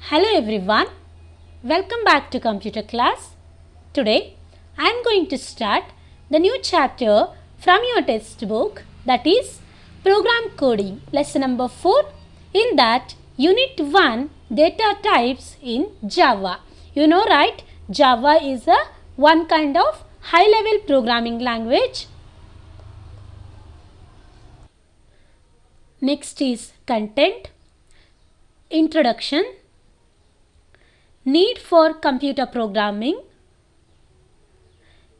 Hello everyone, welcome back to computer class. Today I am going to start the new chapter from your textbook, that is program coding, lesson number 4. In that, unit 1, data types in Java. You know, right? Java is a one kind of high level programming language. Next is content, introduction, need for computer programming,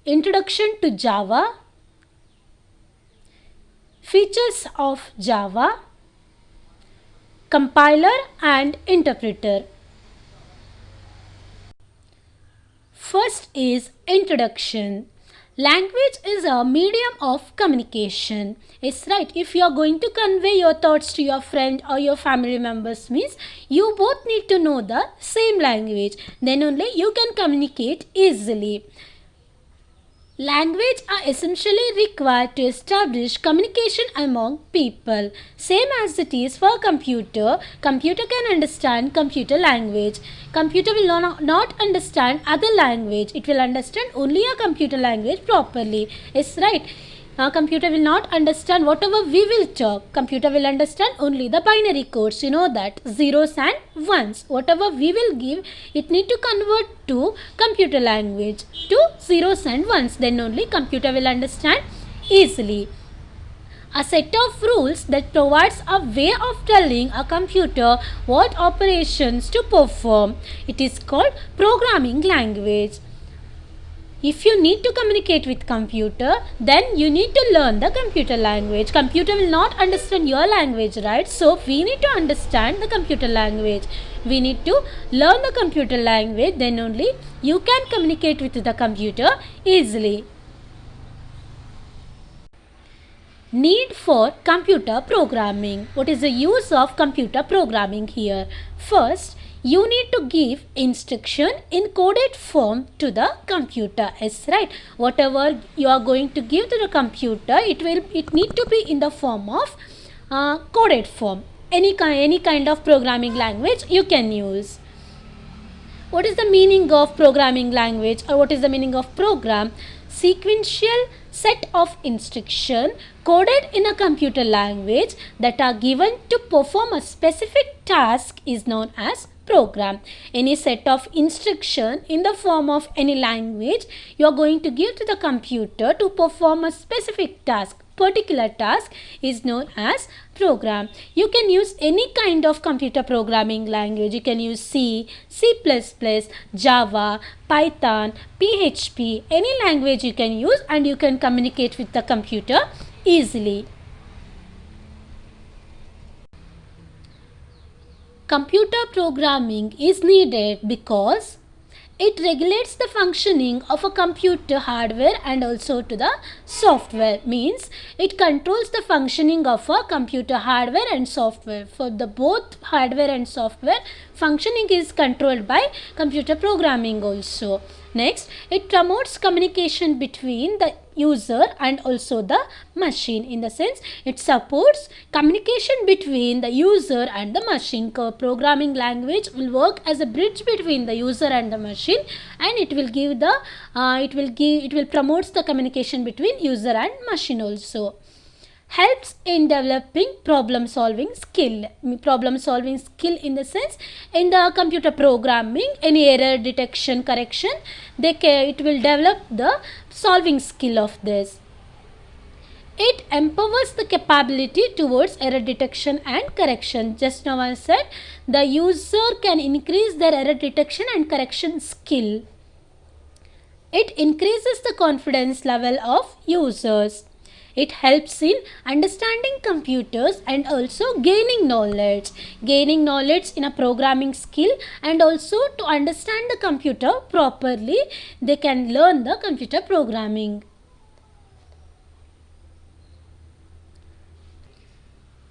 introduction to Java, features of Java, compiler and interpreter. First is introduction. Language is a medium of communication. It's right. If you are going to convey your thoughts to your friend or your family members, means you both need to know the same language. Then only you can communicate easily. Language are essentially required to establish communication among people. Same as it is for computer. Computer can understand computer language. Computer will not understand other language. It will understand only a computer language properly. It's right. Computer will not understand whatever we will talk. Computer will understand only the binary codes. You know that. Zeros and ones. Whatever we will give, it need to convert to computer language. To zeros and ones. Then only computer will understand easily. A set of rules that provides a way of telling a computer what operations to perform. It is called programming language. If you need to communicate with computer, then you need to learn the computer language. Computer will not understand your language, right? So we need to understand the computer language. We need to learn the computer language, then only you can communicate with the computer easily. Need for computer programming. What is the use of computer programming here? First, you need to give instruction in coded form to the computer. Yes, right. Whatever you are going to give to the computer, it need to be in the form of coded form. Any kind of programming language you can use. What is the meaning of programming language, or what is the meaning of program? Sequential set of instruction coded in a computer language that are given to perform a specific task is known as program. Any set of instruction in the form of any language you are going to give to the computer to perform a specific task, particular task, is known as program. You can use any kind of computer programming language. You can use C, C++, Java, Python, PHP, any language you can use, and you can communicate with the computer easily. Computer programming is needed because it regulates the functioning of a computer hardware and also to the software. Means it controls the functioning of a computer hardware and software. For the both hardware and software, functioning is controlled by computer programming also. Next, it promotes communication between the user and also the machine. In the sense, it supports communication between the user and the machine. Programming language will work as a bridge between the user and the machine, and it will give the it will promotes the communication between user and machine also. Helps in developing problem solving skill. Problem solving skill in the sense, in the computer programming, any error detection, correction, it will develop the solving skill of this. It empowers the capability towards error detection and correction. Just now I said the user can increase their error detection and correction skill. It increases the confidence level of users. It helps in understanding computers and also gaining knowledge. Gaining knowledge in a programming skill, and also to understand the computer properly, they can learn the computer programming.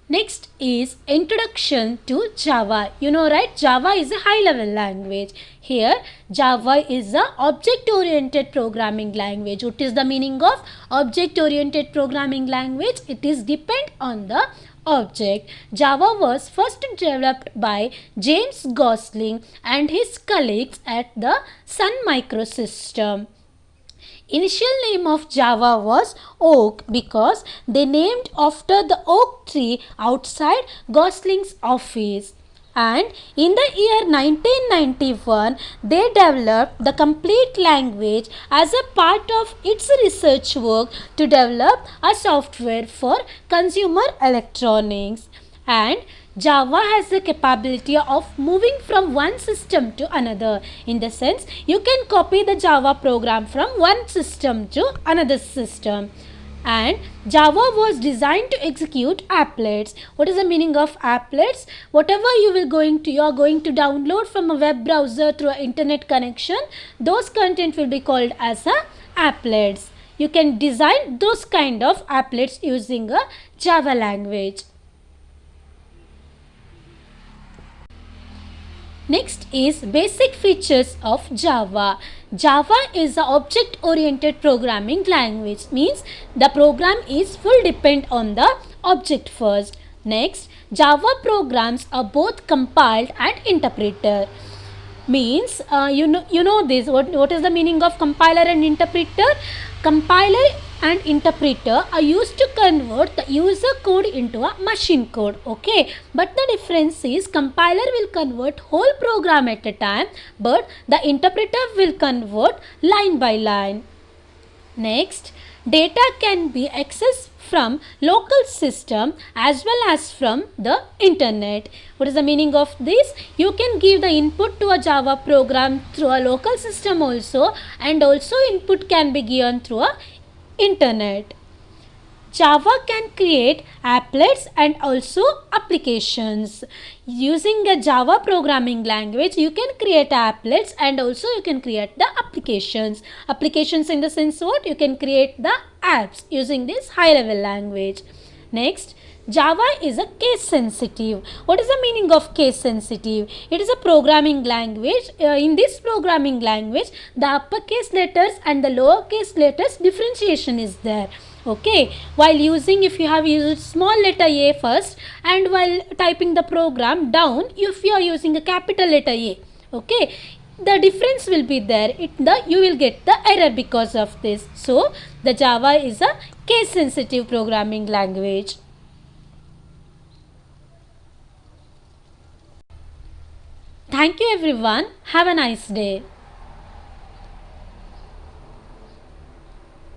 Next is introduction to Java. You know, right? Java is a high level language. Here Java is a object oriented programming language. What is the meaning of object oriented programming language? It is depend on the object. Java was first developed by James Gosling and his colleagues at the Sun Microsystem. Initial name of Java was Oak because they named after the oak tree outside Gosling's office. And in the year 1991, they developed the complete language as a part of its research work to develop a software for consumer electronics. And Java has the capability of moving from one system to another. In the sense, you can copy the Java program from one system to another system. And Java was designed to execute applets. What is the meaning of applets? Whatever you are going to download from a web browser through an internet connection, those content will be called as a applets. You can design those kind of applets using a Java language. Next is basic features of Java. Java is an object-oriented programming language. Means the program is full depend on the object first. Next, Java programs are both compiled and interpreter. Means you know this. What is the meaning of compiler and interpreter? Compiler and interpreter are used to convert the user code into a machine code. Okay, but the difference is compiler will convert whole program at a time, but the interpreter will convert line by line. Next, data can be accessed from local system as well as from the internet. What is the meaning of this? You can give the input to a Java program through a local system also, and also input can be given through a internet. Java can create applets and also applications. Using a Java programming language, you can create applets and also you can create the applications. Applications in the sense what? You can create the apps using this high level language. Next, Java is a case sensitive. What is the meaning of case sensitive? It is a programming language. In this programming language, the uppercase letters and the lowercase letters differentiation is there. Okay, while using, if you have used small letter A first, and while typing the program down, if you are using a capital letter A, okay, the difference will be there. You will get the error because of this. So the Java is a case sensitive programming language. Thank you everyone. Have a nice day.